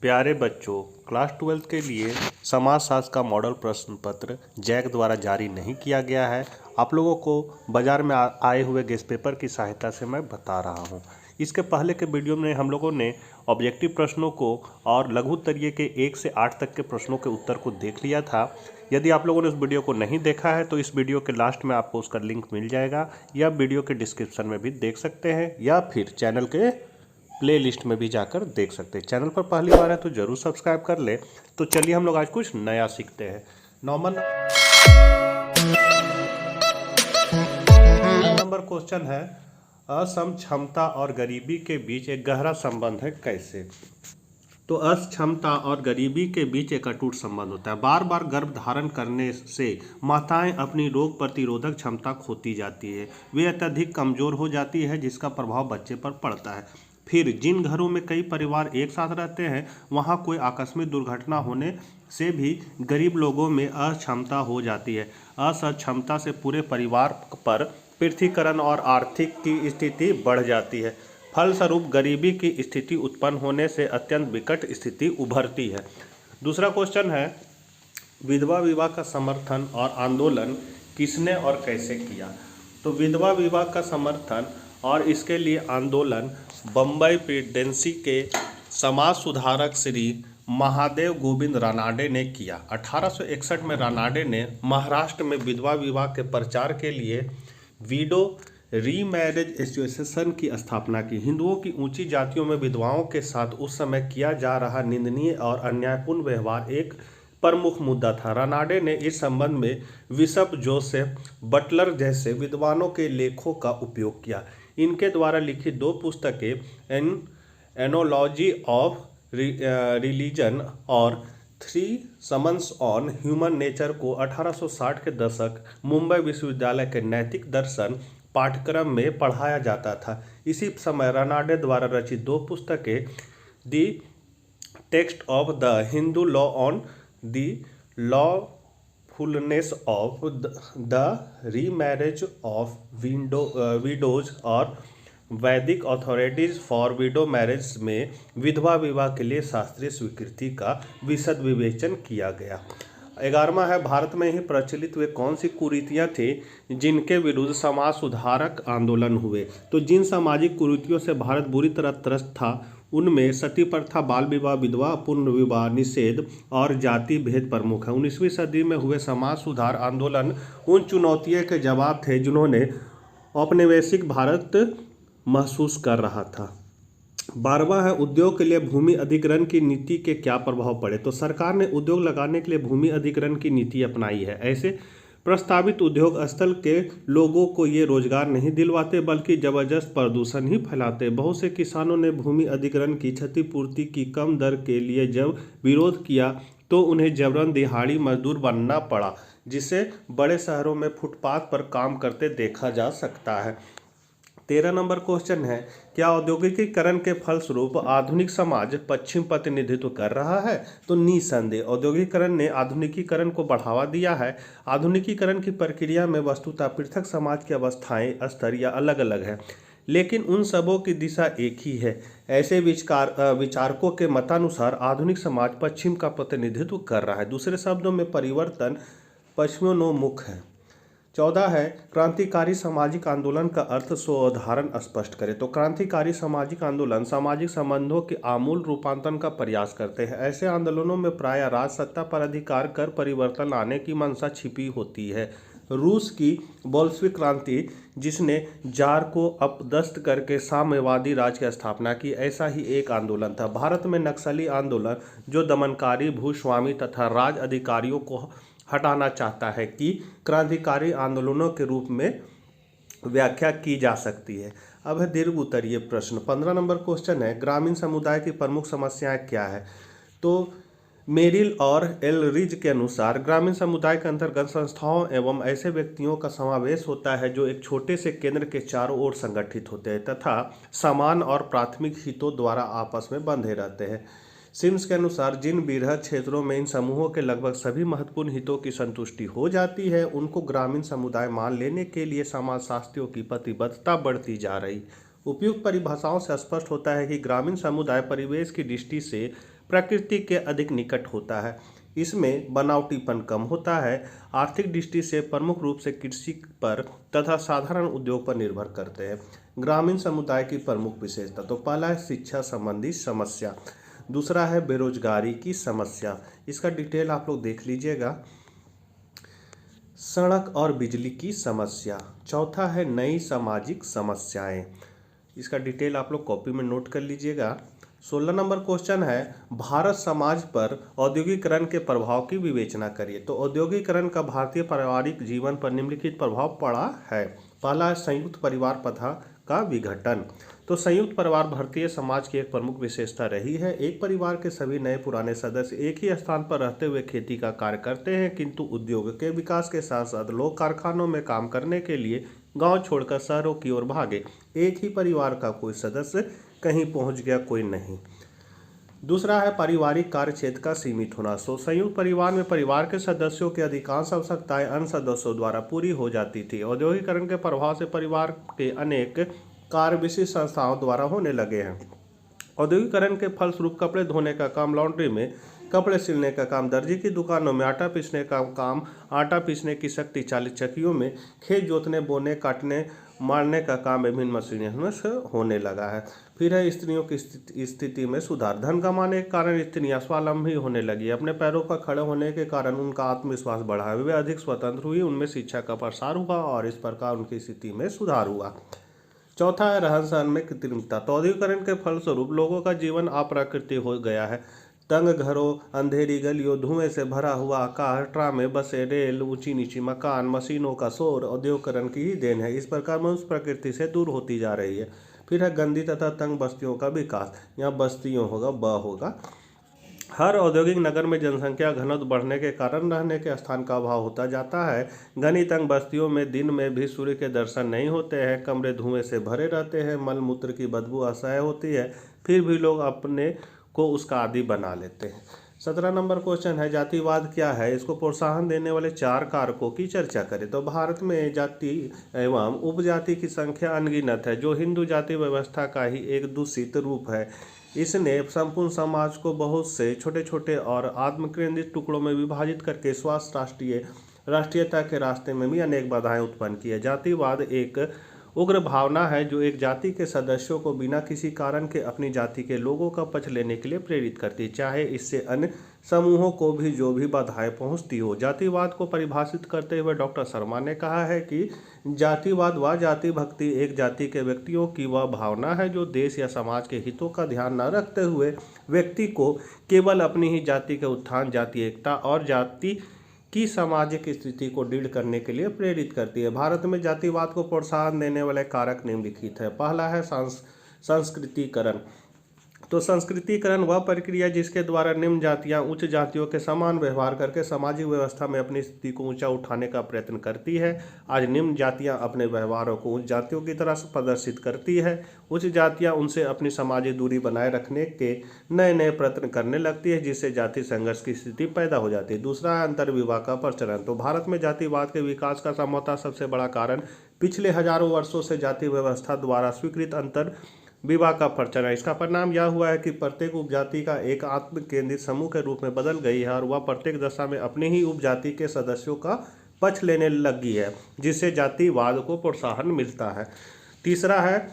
प्यारे बच्चों, क्लास 12 के लिए समाजशास्त्र का मॉडल प्रश्न पत्र जैक द्वारा जारी नहीं किया गया है। आप लोगों को बाजार में आए हुए गेस्ट पेपर की सहायता से मैं बता रहा हूं। इसके पहले के वीडियो में हम लोगों ने ऑब्जेक्टिव प्रश्नों को और लघु उत्तरीय के 1 से 8 तक के प्रश्नों के उत्तर को देख लिया था। यदि आप लोगों ने उस वीडियो को नहीं देखा है तो इस वीडियो के लास्ट में आपको उसका लिंक मिल जाएगा, या वीडियो के डिस्क्रिप्शन में भी देख सकते हैं, या फिर चैनल के प्ले लिस्ट में भी जाकर देख सकते हैं। चैनल पर पहली बार है तो जरूर सब्सक्राइब कर ले। तो चलिए हम लोग आज कुछ नया सीखते हैं। नंबर क्वेश्चन है, असम क्षमता और गरीबी के बीच एक गहरा संबंध है, कैसे? तो अक्षमता और गरीबी के बीच एक अटूट संबंध होता है। बार बार गर्भ धारण करने से माताएं अपनी रोग प्रतिरोधक क्षमता खोती जाती है, वे अत्यधिक कमजोर हो जाती है, जिसका प्रभाव बच्चे पर पड़ता है। फिर जिन घरों में कई परिवार एक साथ रहते हैं, वहां कोई आकस्मिक दुर्घटना होने से भी गरीब लोगों में अक्षमता हो जाती है। असक्षमता से पूरे परिवार पर पृथ्वीकरण और आर्थिक की स्थिति बढ़ जाती है। फलस्वरूप गरीबी की स्थिति उत्पन्न होने से अत्यंत विकट स्थिति उभरती है। दूसरा क्वेश्चन है, विधवा विवाह का समर्थन और आंदोलन किसने और कैसे किया? तो विधवा विवाह का समर्थन और इसके लिए आंदोलन बम्बई प्रेसिडेंसी के समाज सुधारक श्री महादेव गोविंद रानाडे ने किया। 1861 में रानाडे ने महाराष्ट्र में विधवा विवाह के प्रचार के लिए विडो रीमैरिज एसोसिएशन की स्थापना की। हिंदुओं की ऊंची जातियों में विधवाओं के साथ उस समय किया जा रहा निंदनीय और अन्यायपूर्ण व्यवहार एक प्रमुख मुद्दा था। रानाडे ने इस संबंध में बिशप जोसेफ बटलर जैसे विद्वानों के लेखों का उपयोग किया। इनके द्वारा लिखित 2 पुस्तकें एनोलॉजी ऑफ रिलीजन और 3 समन्स ऑन ह्यूमन नेचर को 1860 के दशक मुंबई विश्वविद्यालय के नैतिक दर्शन पाठ्यक्रम में पढ़ाया जाता था। इसी समय रानाडे द्वारा रचित 2 पुस्तकें the text of the Hindu law on the lawfulness of the remarriage of widows और Vedic authorities for window marriage में विधवा विवाह के लिए शास्त्रीय स्वीकृति का विशद विवेचन किया गया। 11वां है, भारत में ही प्रचलित वे कौन सी कुरीतियां थी जिनके विरुद्ध समाज सुधारक आंदोलन हुए? तो जिन सामाजिक कुरीतियों से भारत बुरी तरह त्रस्त था उनमें सती प्रथा, बाल विवाह, विधवा पुनर्विवाह निषेध और जाति भेद प्रमुख है। 19वीं सदी में हुए समाज सुधार आंदोलन उन चुनौतियों के जवाब थे जिन्होंने औपनिवेशिक भारत महसूस कर रहा था। 12वां है, उद्योग के लिए भूमि अधिग्रहण की नीति के क्या प्रभाव पड़े? तो सरकार ने उद्योग लगाने के लिए भूमि अधिग्रहण की नीति अपनाई है। ऐसे प्रस्तावित उद्योग स्थल के लोगों को ये रोजगार नहीं दिलवाते बल्कि जबरदस्त प्रदूषण ही फैलाते। बहुत से किसानों ने भूमि अधिग्रहण की क्षतिपूर्ति की कम दर के लिए जब विरोध किया तो उन्हें जबरन दिहाड़ी मजदूर बनना पड़ा, जिसे बड़े शहरों में फुटपाथ पर काम करते देखा जा सकता है। 13 नंबर क्वेश्चन है, क्या औद्योगिकीकरण के फलस्वरूप आधुनिक समाज पश्चिम प्रतिनिधित्व कर रहा है? तो निसंदेह औद्योगिकीकरण ने आधुनिकीकरण को बढ़ावा दिया है। आधुनिकीकरण की प्रक्रिया में वस्तुतः पृथक समाज की अवस्थाएं, स्तर या अलग अलग है, लेकिन उन सबों की दिशा एक ही है। ऐसे विचारकों के मतानुसार आधुनिक समाज पश्चिम का प्रतिनिधित्व कर रहा है। दूसरे शब्दों में परिवर्तन पश्चिमोन्मुख है। 14 है, क्रांतिकारी सामाजिक आंदोलन का अर्थ सोदाहरण स्पष्ट करें। तो क्रांतिकारी सामाजिक आंदोलन सामाजिक संबंधों के आमूल रूपांतरण का प्रयास करते हैं। ऐसे आंदोलनों में प्रायः राज सत्ता पर अधिकार कर परिवर्तन लाने की मंशा छिपी होती है। रूस की बोल्शेविक क्रांति, जिसने जार को अपदस्थ करके साम्यवादी राज की स्थापना की, ऐसा ही एक आंदोलन था। भारत में नक्सली आंदोलन, जो दमनकारी भूस्वामी तथा राज अधिकारियों को हटाना चाहता है, कि क्रांतिकारी आंदोलनों के रूप में व्याख्या की जा सकती है। अब है दीर्घ उत्तरीय प्रश्न। 15 नंबर क्वेश्चन है, ग्रामीण समुदाय की प्रमुख समस्याएं क्या है? तो मेरिल और एलरिज के अनुसार ग्रामीण समुदाय के अंतर्गत संस्थाओं एवं ऐसे व्यक्तियों का समावेश होता है जो एक छोटे से केंद्र के चारों ओर संगठित होते हैं तथा समान और प्राथमिक हितों द्वारा आपस में बंधे रहते हैं। सिम्स के अनुसार जिन वृहद क्षेत्रों में इन समूहों के लगभग सभी महत्वपूर्ण हितों की संतुष्टि हो जाती है, उनको ग्रामीण समुदाय मान लेने के लिए समाजशास्त्रियों की प्रतिबद्धता बढ़ती जा रही उपयुक्त परिभाषाओं से स्पष्ट होता है कि ग्रामीण समुदाय परिवेश की दृष्टि से प्रकृति के अधिक निकट होता है। इसमें बनावटीपन कम होता है। आर्थिक दृष्टि से प्रमुख रूप से कृषि पर तथा साधारण उद्योग पर निर्भर करते हैं। ग्रामीण समुदाय की प्रमुख विशेषता, तो पहला है शिक्षा संबंधी समस्या, दूसरा है बेरोजगारी की समस्या, इसका डिटेल आप लोग देख लीजिएगा। सड़क और बिजली की समस्या, चौथा है नई सामाजिक समस्याएं, इसका डिटेल आप लोग कॉपी में नोट कर लीजिएगा। 16 नंबर क्वेश्चन है भारत समाज पर औद्योगिकरण के प्रभाव की विवेचना करिए। तो औद्योगिकरण का भारतीय पारिवारिक जीवन पर निम्नलिखित प्रभाव पड़ा है। पहला है संयुक्त परिवार प्रथा का विघटन। तो संयुक्त परिवार भारतीय समाज की एक प्रमुख विशेषता रही है। एक परिवार के सभी नए पुराने सदस्य एक ही स्थान पर रहते हुए खेती का कार्य करते हैं, किंतु उद्योग के विकास के साथ साथ लोग कारखानों में काम करने के लिए गांव छोड़कर शहरों की ओर भागे। एक ही परिवार का कोई सदस्य कहीं पहुंच गया, कोई नहीं। दूसरा है पारिवारिक कार्य क्षेत्र का सीमित होना। संयुक्त परिवार में परिवार के सदस्यों की अधिकांश आवश्यकताएं अन्य सदस्यों द्वारा पूरी हो जाती थी। औद्योगिकरण के प्रभाव से परिवार के अनेक कार्य विशिष्ट संस्थाओं द्वारा होने लगे हैं। औद्योगिकरण के फलस्वरूप कपड़े धोने का काम लॉन्ड्री में, कपड़े सिलने का काम दर्जी की दुकानों में, आटा पीसने का काम आटा पीसने की शक्ति चालित चक्कियों में, खेत जोतने, बोने, काटने, मारने का काम विभिन्न मशीनों से होने लगा है। फिर है स्त्रियों की स्थिति में सुधार। धन कमाने के कारण स्त्रियां स्वावलंबी होने लगी। अपने पैरों पर खड़े होने के कारण उनका आत्मविश्वास बढ़ा, वे अधिक स्वतंत्र हुई, उनमें शिक्षा का प्रसार हुआ और इस प्रकार उनकी स्थिति में सुधार हुआ। चौथा है रहन सहन में कृत्रिमता। तो औद्योगिकरण के फलस्वरूप लोगों का जीवन अप्राकृतिक हो गया है। तंग घरों, अंधेरी गलियों, धुएं से भरा हुआ आकाश, ट्रामें, बसें, रेल, ऊंची नीची मकान, मशीनों का शोर औद्योगिकरण की ही देन है। इस प्रकार मनुष्य प्रकृति से दूर होती जा रही है। फिर है गंदी तथा तंग बस्तियों का विकास। यहाँ बस्तियों होगा, ब होगा। हर औद्योगिक नगर में जनसंख्या घनत्व बढ़ने के कारण रहने के स्थान का अभाव होता जाता है। घनी तंग बस्तियों में दिन में भी सूर्य के दर्शन नहीं होते हैं। कमरे धुएं से भरे रहते हैं। मल मूत्र की बदबू असह्य होती है, फिर भी लोग अपने को उसका आदी बना लेते हैं। 17 नंबर क्वेश्चन है जातिवाद क्या है, इसको प्रोत्साहन देने वाले 4 कारकों की चर्चा करें। तो भारत में जाति एवं उपजाति की संख्या अनगिनत है, जो हिंदू जाति व्यवस्था का ही एक दूषित रूप है। इसने संपूर्ण समाज को बहुत से छोटे छोटे और आत्मकेंद्रित टुकड़ों में विभाजित करके स्वास्थ्य राष्ट्रीयता के रास्ते में भी अनेक बाधाएं उत्पन्न की है। जातिवाद एक उग्र भावना है जो एक जाति के सदस्यों को बिना किसी कारण के अपनी जाति के लोगों का पक्ष लेने के लिए प्रेरित करती है, चाहे इससे अन्य समूहों को भी जो भी बाधाएं पहुंचती हो। जातिवाद को परिभाषित करते हुए डॉक्टर शर्मा ने कहा है कि जातिवाद व जाति भक्ति एक जाति के व्यक्तियों की वह भावना है जो देश या समाज के हितों का ध्यान न रखते हुए व्यक्ति को केवल अपनी ही जाति के उत्थान, जाति एकता और जाति की सामाजिक स्थिति को दृढ़ करने के लिए प्रेरित करती है। भारत में जातिवाद को प्रोत्साहन देने वाले कारक निम्नलिखित है। पहला है संस्कृतिकरण। तो संस्कृतिकरण वह प्रक्रिया जिसके द्वारा निम्न जातियां उच्च जातियों के समान व्यवहार करके सामाजिक व्यवस्था में अपनी स्थिति को ऊंचा उठाने का प्रयत्न करती है। आज निम्न जातियां अपने व्यवहारों को उच्च जातियों की तरह प्रदर्शित करती है। उच्च जातियां उनसे अपनी सामाजिक दूरी बनाए रखने के नए नए प्रयत्न करने लगती है, जिससे जाति संघर्ष की स्थिति पैदा हो जाती है। दूसरा है अंतर्विवाह का प्रचलन। तो भारत में जातिवाद के विकास का संभवतः सबसे बड़ा कारण पिछले हजारों वर्षों से जाति व्यवस्था द्वारा स्वीकृत अंतर विवाह का प्रचलन है। इसका परिणाम यह हुआ है कि प्रत्येक उपजाति का एक आत्म केंद्रित समूह के रूप में बदल गई है और वह प्रत्येक दशा में अपनी ही उपजाति के सदस्यों का पक्ष लेने लगी है, जिससे जातिवाद को प्रोत्साहन मिलता है। तीसरा है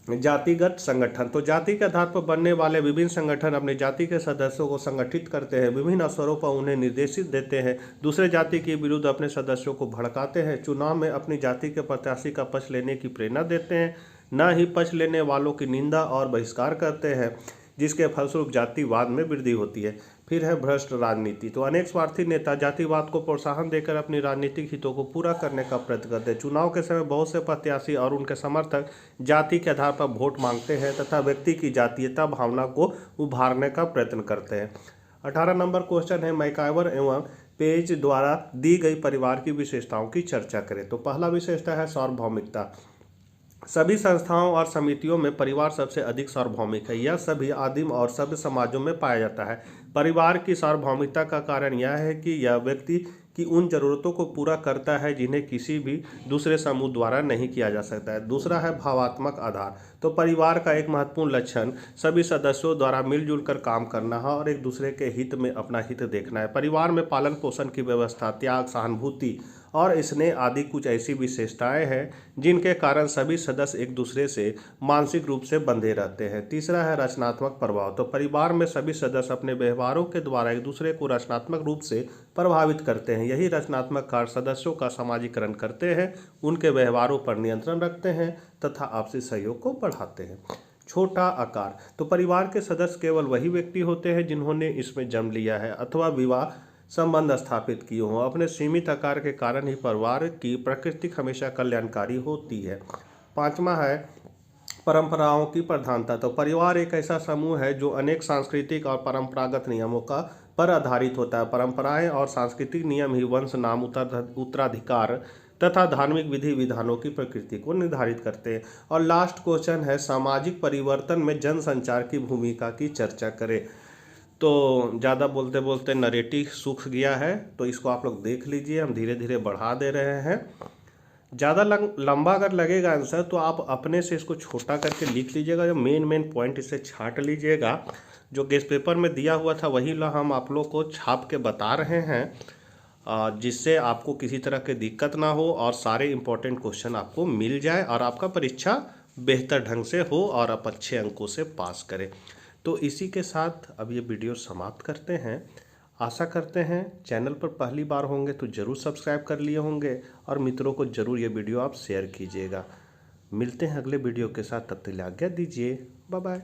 जातिगत संगठन। तो जाति के आधार पर बनने वाले विभिन्न संगठन अपनी जाति के सदस्यों को संगठित करते हैं, विभिन्न अवसरों पर उन्हें निर्देशित देते हैं, दूसरे जाति के विरुद्ध अपने सदस्यों को भड़काते हैं, चुनाव में अपनी जाति के प्रत्याशी का पक्ष लेने की प्रेरणा देते हैं, न ही पक्ष लेने वालों की निंदा और बहिष्कार करते हैं, जिसके फलस्वरूप जातिवाद में वृद्धि होती है। फिर है भ्रष्ट राजनीति। तो अनेक स्वार्थी नेता जातिवाद को प्रोत्साहन देकर अपनी राजनीतिक हितों को पूरा करने का प्रयत्न करते हैं। चुनाव के समय बहुत से प्रत्याशी और उनके समर्थक जाति के आधार पर वोट मांगते हैं तथा व्यक्ति की जातीयता भावना को उभारने का प्रयत्न करते हैं। 18 नंबर क्वेश्चन है मैकाइवर एवं पेज द्वारा दी गई परिवार की विशेषताओं की चर्चा करें। तो पहला विशेषता है सार्वभौमिकता। सभी संस्थाओं और समितियों में परिवार सबसे अधिक सार्वभौमिक है। यह सभी आदिम और सभ्य समाजों में पाया जाता है। परिवार की सार्वभौमिकता का कारण यह है कि यह व्यक्ति की उन जरूरतों को पूरा करता है जिन्हें किसी भी दूसरे समूह द्वारा नहीं किया जा सकता है। दूसरा है भावात्मक आधार। तो परिवार का एक महत्वपूर्ण लक्षण सभी सदस्यों द्वारा मिलजुल कर काम करना है और एक दूसरे के हित में अपना हित देखना है। परिवार में पालन पोषण की व्यवस्था, त्याग, सहानुभूति और स्नेह आदि कुछ ऐसी विशेषताएं हैं जिनके कारण सभी सदस्य एक दूसरे से मानसिक रूप से बंधे रहते हैं। तीसरा है रचनात्मक प्रभाव। तो परिवार में सभी सदस्य अपने व्यवहारों के द्वारा एक दूसरे को रचनात्मक रूप से प्रभावित करते हैं। यही रचनात्मक कार्य सदस्यों का समाजीकरण करते हैं, उनके व्यवहारों पर नियंत्रण रखते हैं तथा आपसी सहयोग को बढ़ाते हैं। छोटा आकार। तो परिवार के सदस्य केवल वही व्यक्ति होते हैं जिन्होंने इसमें जन्म लिया है अथवा विवाह संबंध स्थापित किए हों। अपने सीमित आकार के कारण ही परिवार की प्रकृति हमेशा कल्याणकारी होती है। पांचवा है परंपराओं की प्रधानता। तो परिवार एक ऐसा समूह है जो अनेक सांस्कृतिक और परंपरागत नियमों का पर आधारित होता है। परंपराएं और सांस्कृतिक नियम ही वंश, नाम, उत्तराधिकार तथा धार्मिक विधि विधानों की प्रकृति को निर्धारित करते हैं। और लास्ट क्वेश्चन है सामाजिक परिवर्तन में जनसंचार की भूमिका की चर्चा करें। तो ज़्यादा बोलते बोलते नरेटिव सूख गया है, तो इसको आप लोग देख लीजिए, हम धीरे धीरे बढ़ा दे रहे हैं। ज़्यादा लंबा अगर लगेगा आंसर तो आप अपने से इसको छोटा करके लिख लीजिएगा, जो मेन पॉइंट इसे छांट लीजिएगा। जो गेस्ट पेपर में दिया हुआ था वही हम आप लोग को छाप के बता रहे हैं, जिससे आपको किसी तरह की दिक्कत ना हो और सारे इम्पोर्टेंट क्वेश्चन आपको मिल जाए और आपका परीक्षा बेहतर ढंग से हो और आप अच्छे अंकों से पास करें। तो इसी के साथ अब ये वीडियो समाप्त करते हैं। आशा करते हैं चैनल पर पहली बार होंगे तो ज़रूर सब्सक्राइब कर लिए होंगे और मित्रों को ज़रूर ये वीडियो आप शेयर कीजिएगा। मिलते हैं अगले वीडियो के साथ, तब तक के लिए आज्ञा दीजिए। Bye bye.